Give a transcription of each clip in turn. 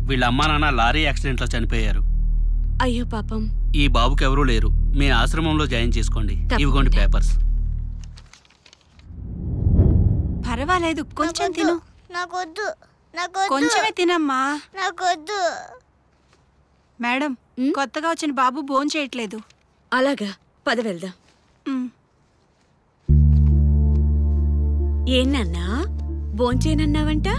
వీళ్ళ అమ్మా నాన్న లారీ యాక్సిడెంట్లో చనిపోయారు. అయ్యో పాపం. ఈ బాబుకి ఎవరూ లేరు. మీ ఆశ్రమంలో జాయిన్ చేసుకోండి. ఇవిగోండి పేపర్స్. పర్వాలేదు, కొంచెం తిను. నాకొద్దు. కొంచెమే తినమ్మా. నాకొద్దు. మేడం, కొత్తగా వచ్చిన బాబు భోజనం చేయట్లేదు. అలాగా, పద వెళ్దాం. ఏనన్నా భోంచేనన్నావంట?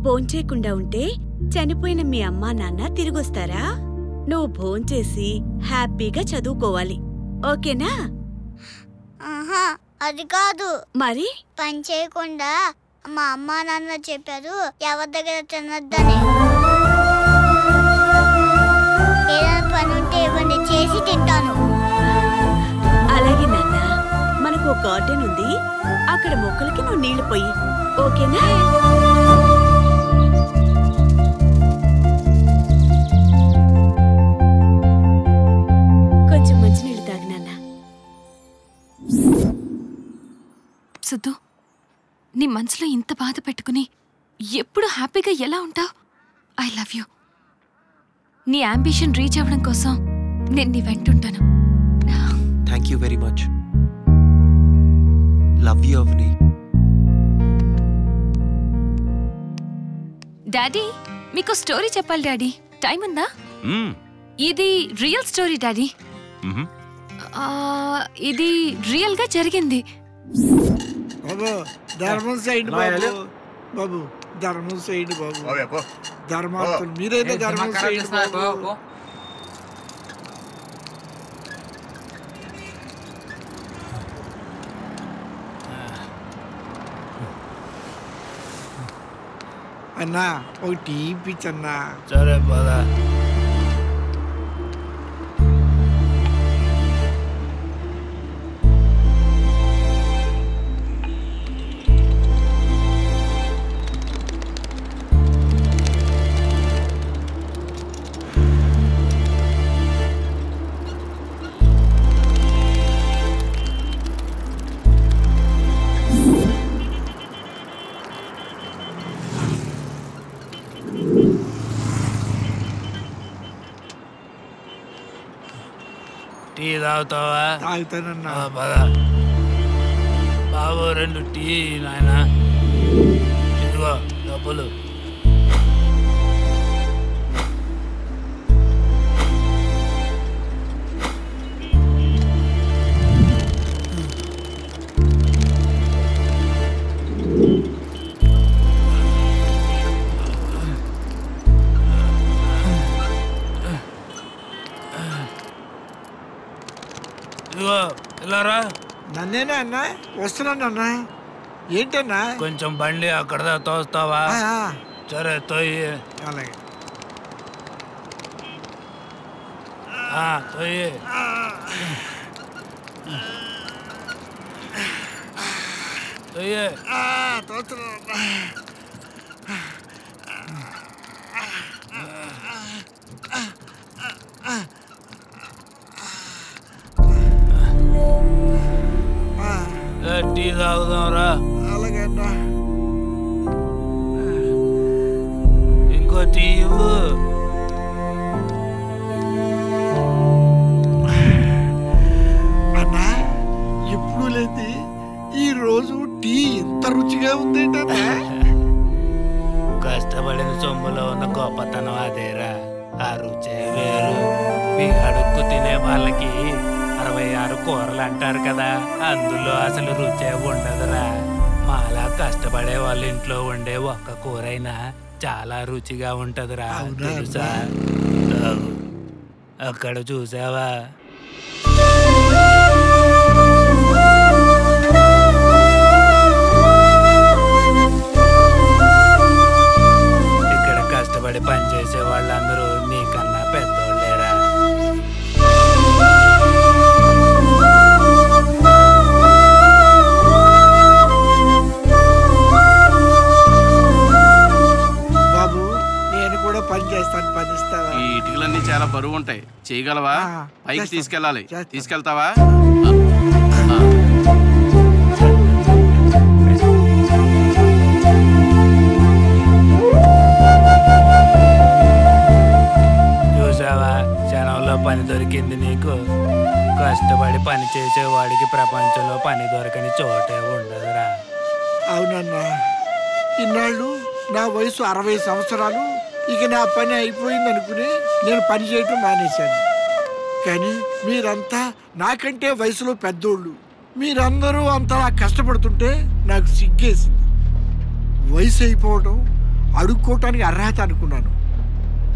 భోంచేయకుండా ఉంటే చనిపోయిన మీ అమ్మా నాన్న తిరిగొస్తారా? నువ్వు భోంచేసి హ్యాపీగా చదువుకోవాలి, ఓకేనా? ఆహా, అది కాదు. మరి పని చేయకుండా మా అమ్మా నాన్న చెప్పారు ఎవరి దగ్గర తినొద్దని. ఏదైనా పని ఉంటే ఇవ్వండి, చేసి తింటాను. అలాగే నాన్న, మనకు ఒక గార్డెన్ ఉంది, అక్కడ మొక్కలకి నువ్వు నీళ్లు పోయి, ఓకేనా? కొంచెం మంచినీళ్ళు తాగు నాన్న. సిద్ధు, నీ మనసులో ఇంత బాధ పెట్టుకుని ఎప్పుడు హ్యాపీగా ఎలా ఉంటావు? I love you. నీ అంబిషన్ రీచ్ అవ్వడం కోసం నేను నీ వెంటుంటాను. Thank you very much. Love you Avani. Daddy, మీకు స్టోరీ చెప్పాలి డాడీ. టైం ఉందా? ఇది రియల్ స్టోరీ డాడీ. ఇది రియల్ గా జరిగింది. బాబు ధర్మం సైడ్ బాబు. బాబు ధర్మం సైడ్ బాబు. ధర్మాత్మ మీరైతే ధర్మం సైడ్ బాబు. అన్నా ఒక టీ ఇప్పించన్నా. సరే పదా. టీ తాగుతావా? తాగుతానన్నా. పద బాబు, 2 టీ నాయన. ఇదిగో డబ్బులు. ఇదిగో వెళ్ళారా? నన్నేనా అన్నా? వస్తున్నాను అన్నా. ఏంటన్నా? కొంచెం బండి అక్కడ తోస్తావా? సరే తోయి. అలాగే తోయి. తోయి. తోస్తున్నా. టీ తాగుదాం రా. అలాగే అన్నా. ఇంకో టీ ఇవ్వు. అన్నా, ఎప్పుడు లేదు ఈ రోజు టీ ఎంత రుచిగా ఉందేంటన్నా? కష్టపడిన సొమ్ములో ఉన్న గొప్పతనం అదేరా. ఆ రుచే వేరు. మీ అడుక్కు తినే వాళ్ళకి 66 కూరలు అంటారు కదా, అందులో అసలు రుచే ఉండదురా. మాలా కష్టపడే వాళ్ళ ఇంట్లో ఉండే ఒక్క కూరైనా చాలా రుచిగా ఉంటదిరా. తెలుసా? అక్కడ చూసావా? ఇక్కడ కష్టపడి పనిచేసే వాళ్ళందరూ నీకన్నా పెద్దోళ్ళేరా. పని చేస్తాను, పని ఇస్తావా? ఈ ఇటుకలన్నీ చాలా బరువు ఉంటాయి, చేయగలవా? పైకి తీసుకెళ్ళాలి, తీసుకెళ్తావా? చేసేవాడికి ప్రపంచంలో పని దొరకని చోటే ఉండదురా. అవునన్నా, ఇన్నాళ్ళు నా వయసు 60 సంవత్సరాలు, ఇక నా పని అయిపోయింది అనుకుని నేను పని చేయటం మానేశాను. కానీ మీరంతా నాకంటే వయసులో పెద్దోళ్ళు, మీరందరూ అంతలా కష్టపడుతుంటే నాకు సిగ్గేసింది. వయసు అయిపోవడం అడుక్కోవటానికి అర్హత అనుకున్నాను.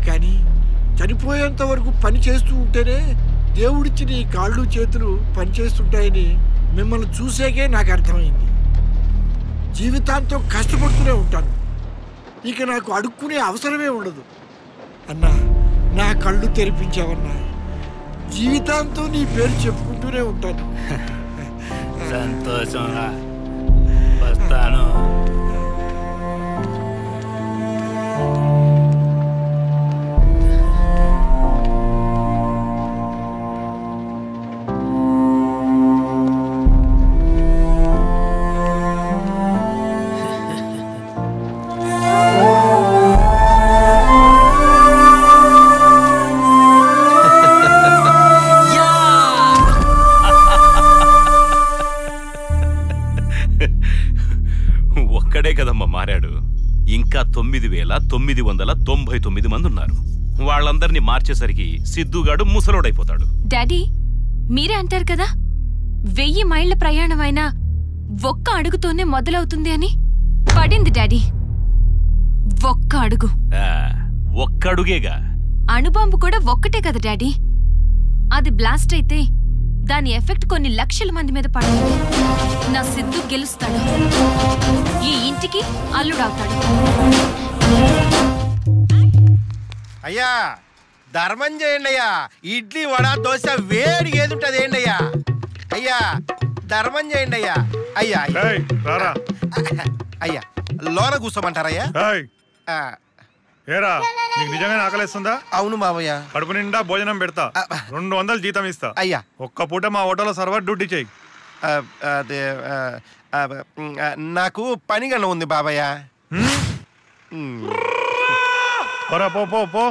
కానీ చనిపోయేంత వరకు పని చేస్తూ ఉంటేనే దేవుడిచ్చిన ఈ కాళ్ళు చేతులు పనిచేస్తుంటాయని మిమ్మల్ని చూసాకే నాకు అర్థమైంది. జీవితాంతం కష్టపడుతూనే ఉంటాను, ఇక నాకు అడుక్కునే అవసరమే ఉండదు. అన్నా, నా కళ్ళు తెరిపించావన్నా, జీవితాంతం నీ పేరు చెప్పుకుంటూనే ఉంటాను. సంతోషంగా వస్తాను. ఒక్కడే కదమ్మా మారాడు. ఇంకా 9,999 మంది ఉన్నారు. వాళ్ళందరినీ మార్చేసరికి సిద్ధుగాడు ముసలోడైపోతాడు. డాడీ, మీరే అంటారు కదా 1000 మైళ్ళ ప్రయాణం అయినా ఒక్క అడుగుతోనే మొదలవుతుంది అని. పడింది డాడీ, ఒక్క అడుగు. ఒక్క అడుగేగా. అణుబాంబు కూడా ఒక్కటే కదా డాడీ. అది బ్లాస్ట్ అయితే దాని ఎఫెక్ట్ కొన్ని లక్షల మంది మీద పడుతుంది. నా సిద్ధు గెలుస్తాడు, ఈ ఇంటికి అల్లుడవుతాడు. అయ్యా ధర్మం చేయండి అయ్యా. ఇడ్లీ వడ దోశ వేడి ఏదుంటది ఏంటి అయ్యా? అయ్యా ధర్మం చేయండి అయ్యా. అయ్యా అయ్యా లోన కూర్చోమంటారయ్యా? ఏరా, నీకు నిజంగానే ఆకలిస్తుందా? అవును మావయ్య. కడుపు నిండా భోజనం పెడతా, 200 జీతం ఇస్తా. అయ్యా ఒక్క పూట మా హోటల్లో సర్వర్ డ్యూటీ చేయి. అదే నాకు పనిగా ఉంది బాబయ్య. పోరా, పో పో పో.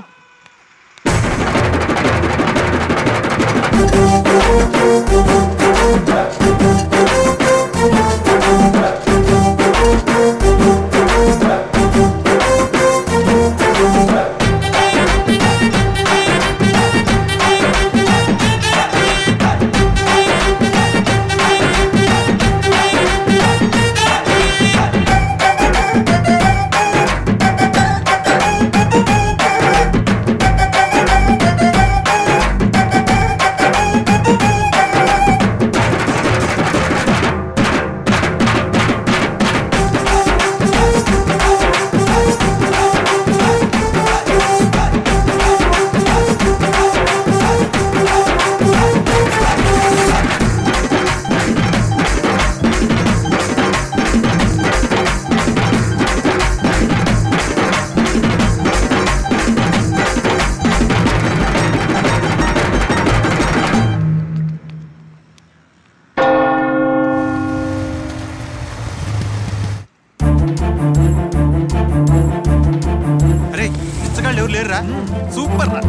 లేరురా, సూపర్ రా.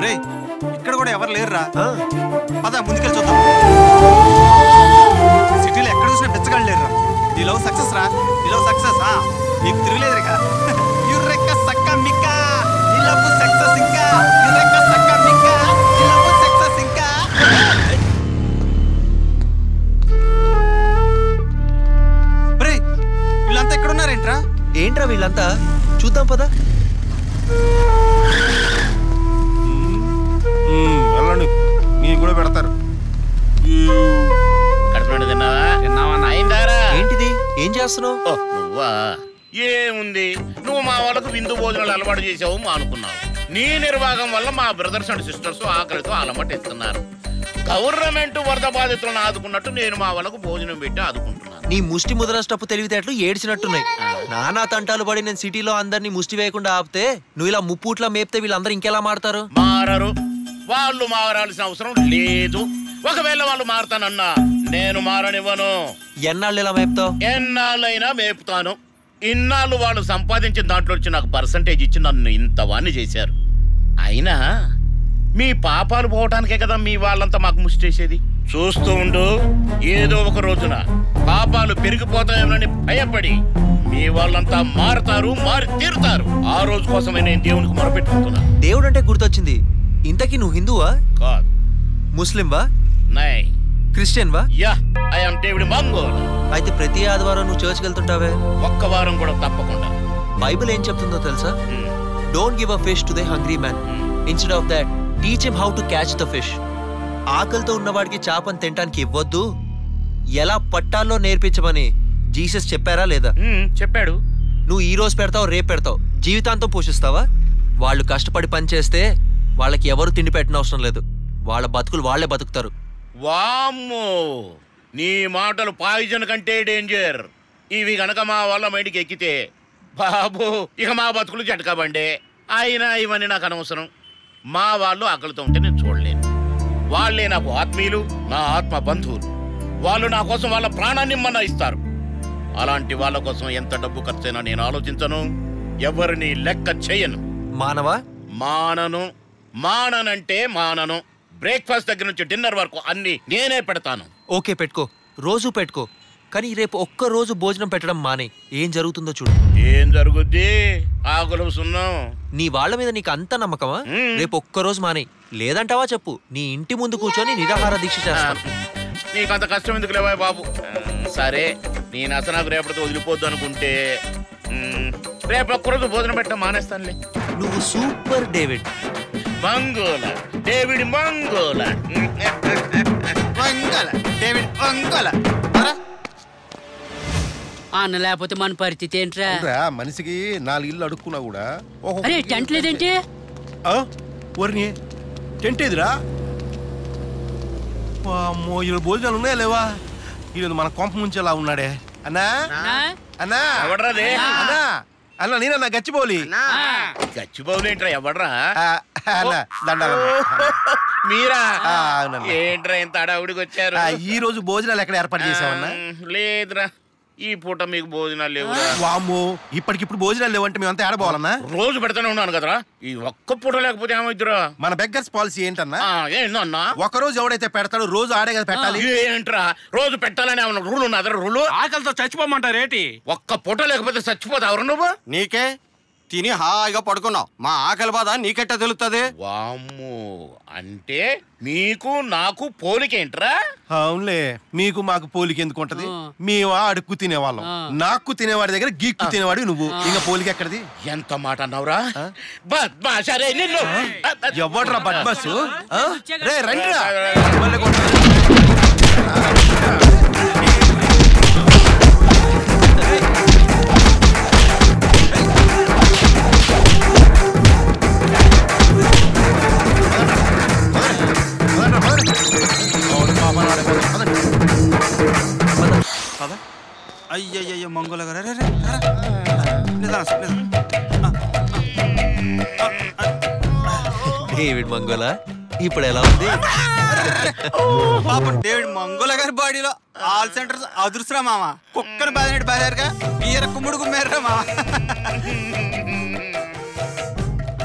రే ఇక్కడ కూడా ఎవరు లేరురా. పద ముందుకెళ్ళి చూద్దాం. సిటీలో ఎక్కడ చూసినా బెచ్చగాళ్ళు లేరురా. ఈ లవ్ సక్సెస్ రా, ఈ లవ్ సక్సెస్. నీకు తిరగలేదు రేఖ. యుర్రెక్క సక్క మిక్క, ఈ లవ్ సక్సెస్ ఇంకా. యుర్రెక్క సక్క మిక్క, ఈ లవ్ సక్సెస్ ఇంకా. రే వీళ్ళంతా ఎక్కడున్నారేంట్రా? ఏంట్రా వీళ్ళంతా? చూద్దాం పదా. వెళ్ళండి, మీకు కూడా పెడతారు. ఏంటిది? ఏం చేస్తున్నావు? నువ్వా? ఏముంది, నువ్వు మా వాళ్ళకు విందు భోజనాలు అలవాటు చేసావు అనుకున్నావు. నీ నిర్వాహం వల్ల మా బ్రదర్స్ అండ్ సిస్టర్స్ ఆకలితో అలమటిస్తున్నారు. గవర్నమెంట్ వరద బాధితులను ఆదుకున్నట్టు నేను మా వాళ్ళకు భోజనం పెట్టి ఆదుకుంటున్నాను. నీ ముష్టి ముద్రస్టప్పు తెలివితేటలు ఏడ్చినట్టున్నాయి. నానా తంటాలు పడి నేను సిటీలో అందరినీ ముష్టి వేయకుండా ఆపితే నువ్వు ఇలా ముప్పూట్లా మేపితే వీళ్ళందరూ ఇంకెలా మారతారు? మారరు. వాళ్ళు మారాల్సిన అవసరం లేదు. ఒకవేళ వాళ్ళు మారతానన్నా నేను మారనివ్వను. ఎన్నాళ్ళు ఇలా మేపుతావు? ఎన్నాళ్ళైనా మేపుతాను. ఇన్నాళ్ళు వాళ్ళు సంపాదించిన దాంట్లో వచ్చి నాకు పర్సంటేజ్ ఇచ్చి నన్ను ఇంత వాణ్ణి చేశారు. అయినా మీ పాపాలు పోవటానికే కదా మీ వాళ్ళంతా మాకు ముష్టేసేది. చూస్తూ ఉండు, ఏదో ఒక రోజున పాపాలు పెరిగిపోతాయోనని భయపడి మీ వాళ్ళంతా మారుతారు, మారి తీరుతారు. ఆ రోజు కోసమే నేను దేవునికి మొరపెట్టుకుంటున్నా. దేవుడు అంటే గుర్తొచ్చింది. ఇంతకీ నువ్వు హిందువా? కాదు. ముస్లింవా? నై. క్రిస్టియన్ వా? Yeah, I am David Mongol. అయితే ప్రతి ఆదివారం నువ్వు చర్చ్కి వెళ్తుంటావే? ఒక్క వారం కూడా తప్పకుండా. బైబిల్ ఏం చెప్తుందో తెలుసా? Don't give a fish to the hungry man. Instead of that teach him how to catch the fish. ఆకలితో ఉన్నవాడికి చేపను తినడానికి ఇవ్వద్దు, ఎలా పట్టాలో నేర్పించమని జీసస్ చెప్పారా లేదా? చెప్పాడు. నువ్వు ఈ రోజు పెడతావు, రేపు పెడతావు, జీవితాంతం పోషిస్తావా? వాళ్ళు కష్టపడి పని చేస్తే వాళ్ళకి ఎవరు తిండి పెట్టిన అవసరం లేదు. వాళ్ళ బతుకులు వాళ్లే బతుకుతారు. వామ్మో, నీ మాటలు పాయిజన్ కంటే డేంజర్. ఇవి గనక మా వాళ్ళ మైండ్కి ఎక్కితే బాబు ఇక మా బతుకులు జటకాబండే. అయినా ఇవన్నీ నాకు అనవసరం. మా వాళ్ళు ఆకలితో ఉంటే నేను చూడలేను. వాళ్ళే నాకు ఆత్మీయులు, నా ఆత్మ బంధువులు. వాళ్ళు నా కోసం వాళ్ళ ప్రాణాన్ని మన్నా ఇస్తారు. అలాంటి వాళ్ళ కోసం ఎంత డబ్బు ఖర్చైనా నేను ఆలోచించను, ఎవరిని లెక్క చేయను. మానవా? మానను. మాననంటే మానను. బ్రేక్ఫాస్ట్ దగ్గర నుంచి డిన్నర్ వరకు అన్ని నేనే పెడతాను. ఓకే, పెట్టుకో, రోజు పెట్టుకో. కానీ రేపు ఒక్క రోజు భోజనం పెట్టడం మానే, ఏం జరుగుతుందో చూడు. ఏం జరుగుద్ది? ఆకులు సున్నం. నీ వాళ్ళ మీద నీకు అంత నమ్మకమా? రేపు ఒక్క రోజు మానే, లేదంటావా చెప్పు, నీ ఇంటి ముందు కూర్చొని నిరాహార దీక్ష చేస్తాను. నీకంత కష్టం ఎందుకు లేవా బాబు? సరే, నేను అసలు నాకు రేపటితో వదిలిపోద్దు అనుకుంటే రేపు ఒక్కరోజు భోజనం పెట్టడం మానేస్తానులే. నువ్వు సూపర్ డేవిడ్ మంగోల. డేవిడ్ మంగోల. డేవిడ్ మంగోల. అన్న లేకపోతే మన పరిస్థితి ఏంట్రా? మనిషికి 4 ఇల్లు అడుక్కున్నా కూడా అరే టెంట్ లేదేంటి? ఒరిని టెంట్ ఏదిరా? అమ్మో, ఇలా భోజనాలు ఉన్నాయా లేవా? ఈరోజు మన కొంప ముంచేలా ఉన్నాడే. అన్నా అన్నా అన్నా అన్నా, నేనన్నా గచ్చిబౌలి. గచ్చిబౌలి ఏంట్రా? ఎవడ్రా? దండాల మీరా? ఏంట్రా ఇంత అడావుడికి వచ్చారు? ఈ రోజు భోజనాలు ఎక్కడ ఏర్పాటు చేసావన్నా? లేదురా, ఈ పూట మీకు భోజనాలు లేవు. వామ్మో, ఇప్పటికిప్పుడు భోజనాలు లేవంటే మేమంతా ఏడబోవాలన్నా? రోజు పెడతానే ఉన్నాను కదరా, ఈ ఒక్క పూట లేకపోతే ఏమైద్దిరా? మన బెగ్గర్స్ పాలసీ ఏంటన్నా? ఏంటన్నా? ఒక రోజు ఎవడైతే పెడతాడో రోజు ఆడే కదా పెట్టాలి. ఏంట్రా రోజు పెట్టాలని ఏమన్నా రూల్ ఉన్నదా? రూలు ఆకలితో చచ్చిపోమంటారేటి? ఒక్క పూట లేకపోతే చచ్చిపోతావు నువ్వు. నీకే తిని హాయిగా పడుకున్నావు, మా ఆకలి బాధ నీకెట్ట తెలుస్తుంది? వామ్మో, అంటే మీకు నాకు పోలికేంట్రా? అవునులే, మీకు మాకు పోలిక ఎందుకు ఉంటది? మేము అడుక్కు తినేవాళ్ళం, నాకు తినేవాడి దగ్గర గీక్కు తినేవాడి నువ్వు, ఇంకా పోలిక ఎక్కడిది? ఎంత మాట అన్నావురా? బద్మాషరే నిన్ను! ఎవడ్రా బద్మాసు? రే రండిరా. అయ్యయ్యో మంగోల గారు, డేవిడ్ మంగోల ఇప్పుడు ఎలా ఉంది? పాపం డేవిడ్ మంగోల గారి బాడీలో ఆల్ సెంటర్స్ అదురుసురా మామ. కుక్కర్ బాధినట్టు బాధారుగా ఈర కుమ్ముడు కుమ్మేర్రా మామ.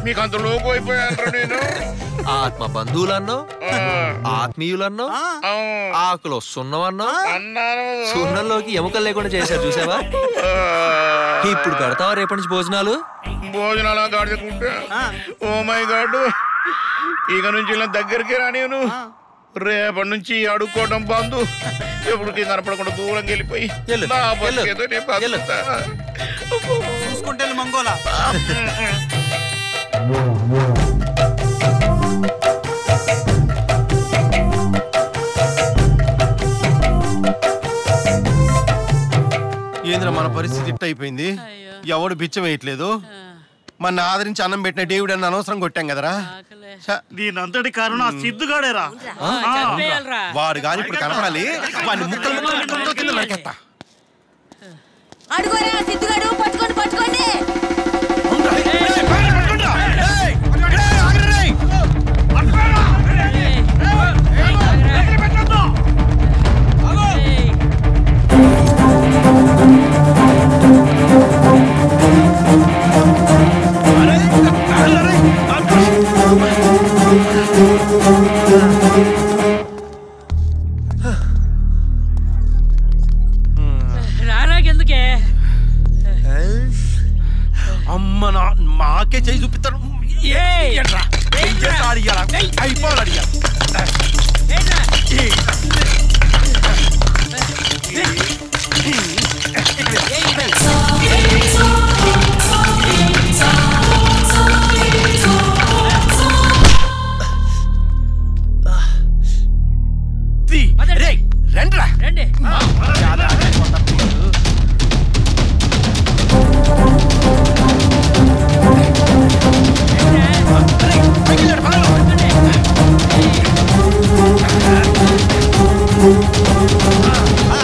మీకు అంత లోపు అయిపోయాను నేను. ఆత్మ బంధువులన్నో, ఆత్మీయులన్నో, ఆకులు వస్తున్నావన్నో, సున్నంలోకి ఎముకలు లేకుండా చేశారు చూసావా? ఇప్పుడు పెడతావా రేపటి నుంచి భోజనాలు? భోజనాలు గాడుకుంటా. ఓ మై గాడ్, ఇక నుంచి ఇలా దగ్గరికి రానిను. రేపటి నుంచి అడుక్కోవడం బంధు. ఎప్పటికీ కనపడకుండా దూరంగా వెళ్ళిపోయి చూసుకుంటే మంగోలా. ఏంద్ర మన పరిస్థితి ఇట్ట అయిపోయింది. ఎవడు బిచ్చం వేయట్లేదు. మన ఆదరించి అన్నం పెట్టిన డేవిడ్ అన్న అనవసరం కొట్టాం కదరా. దీనంతటి కారణం ఆ సిద్ధుగాడేరా. వాడు గాని ఇప్పుడు కనపడాలి. వాడిని ముక్కలు ముక్కలు కింద నరికేస్తా. అడుగోరా సిద్ధుగాడు, పట్టుకోండి పట్టుకోండి. నాకే చేయి చూపిస్తాను అయిపోవాలి అడిగా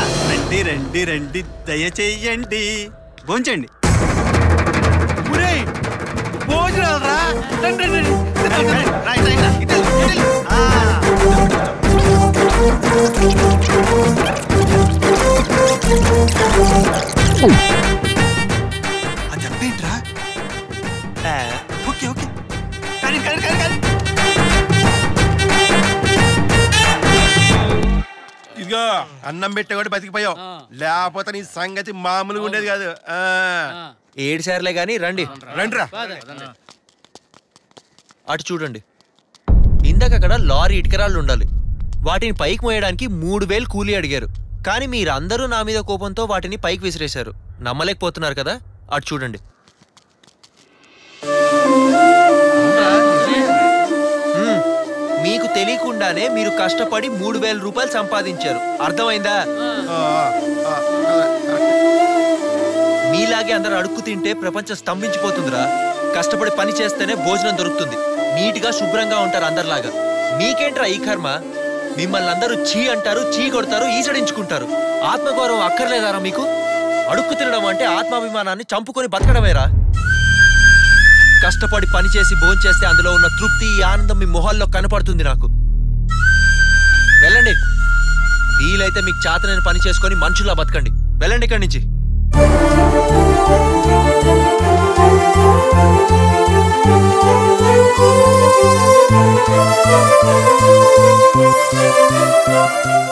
రండి రండి రండి రండి దయచేయండి భోంచండి. భోజనాలు రా అదేంట్రా? ఓకే ఓకే కానీ కానీ కానీ కానీ ఇదిగో అన్నం పెట్టేవాడు బతికిపోయావు లేకపోతే నీ సంగతి మామూలుగా ఉండేది కాదు. 7 సార్లే గాని రండి రండిరా. అటు చూడండి, ఇందాక అక్కడ లారీ ఇటుకరాళ్ళు ఉండాలి. వాటిని పైకి మోయడానికి 3000 కూలీ అడిగారు. కానీ మీరందరూ నా మీద కోపంతో వాటిని పైకి విసిరేశారు. నమ్మలేకపోతున్నారు కదా? అటు చూడండి. మీకు తెలియకుండానే మీరు కష్టపడి 3000 రూపాయలు సంపాదించారు. అర్థమైందా? మీలాగే అందరూ అడుక్కు తింటే ప్రపంచం స్తంభించిపోతుందిరా. కష్టపడి పని చేస్తేనే భోజనం దొరుకుతుంది. నీట్గా శుభ్రంగా ఉంటారు అందరిలాగా. మీకేంట్రా ఈ కర్మ? మిమ్మల్ని అందరూ చీ అంటారు, చీ కొడతారు, ఈసడించుకుంటారు. ఆత్మగౌరవం అక్కర్లేదారా మీకు? అడుక్కు తినడం అంటే ఆత్మాభిమానాన్ని చంపుకొని బతకడమేరా. కష్టపడి పని చేసి భోంచేస్తే అందులో ఉన్న తృప్తి, ఆనందం మీ మొహాల్లో కనపడుతుంది నాకు. వెళ్ళండి. వీలైతే మీకు చేతనైన పని చేసుకొని మనుషుల్లా బతకండి. వెళ్ళండి ఇక్కడి నుంచి.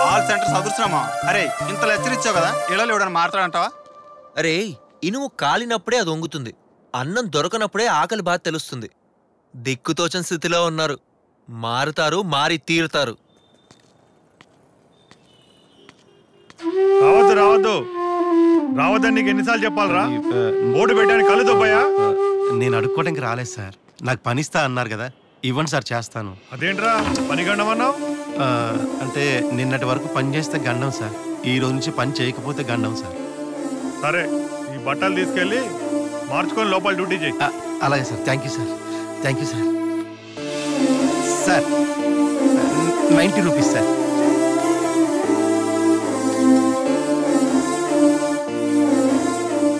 ఆల్ సెంటర్స్ అదుర్చున్నామా? అరే ఇంతలో హెచ్చరించావు కదా, ఇళ్ళలో ఎవడన్నా మాట్లాడంటావా? అరే ఇనుము కాలినప్పుడే అది వంగుతుంది. అన్నం దొరకనప్పుడే ఆకలి బాధ తెలుస్తుంది. దిక్కుతోచని స్థితిలో ఉన్నారు. మారుతారు, మారి తీరుతారు. రావద్దు రావద్దు రావద్దని నీకు ఎన్నిసార్లు చెప్పాలరా? బోర్డు పెట్టడానికి కళ్ళు దొబ్బాయా? నేను అడుక్కోవడానికి రాలేదు సార్. నాకు పనిస్తా అన్నారు కదా, ఇవ్వండి సార్ చేస్తాను. అదేంట్రా పని గండం అన్నావు? అంటే నిన్నటి వరకు పని చేస్తే గండం సార్, ఈ రోజు నుంచి పని చేయకపోతే గండం సార్. సరే ఈ బట్టలు తీసుకెళ్ళి మార్చుకొని లోపల డ్యూటీ చేయి. అలాగే sir. Thank you sir. Thank you sir. Sir 90 rupees sir.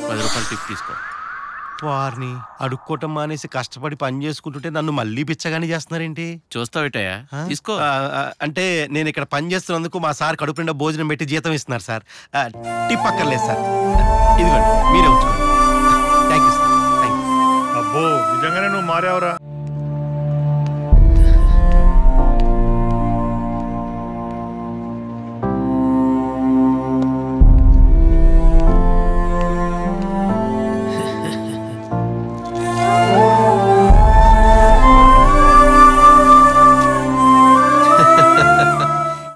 ₹10 tip తీసుకో. వారిని అడుక్కోవటం మానేసి కష్టపడి పని చేసుకుంటుంటే నన్ను మళ్ళీ పిచ్చగానే చేస్తున్నారేంటి? చూస్తావేటయా? తీసుకో. అంటే నేను ఇక్కడ పని చేస్తున్నందుకు మా సార్ కడుపు నిండా భోజనం పెట్టి జీతం ఇస్తున్నారు సార్. టిప్ అక్కర్లేదు సార్. ఇదిగోండి మీరే ఉంచుకోండి. Thank you sir. అబ్బో నిజంగానే నువ్వు మారావురా.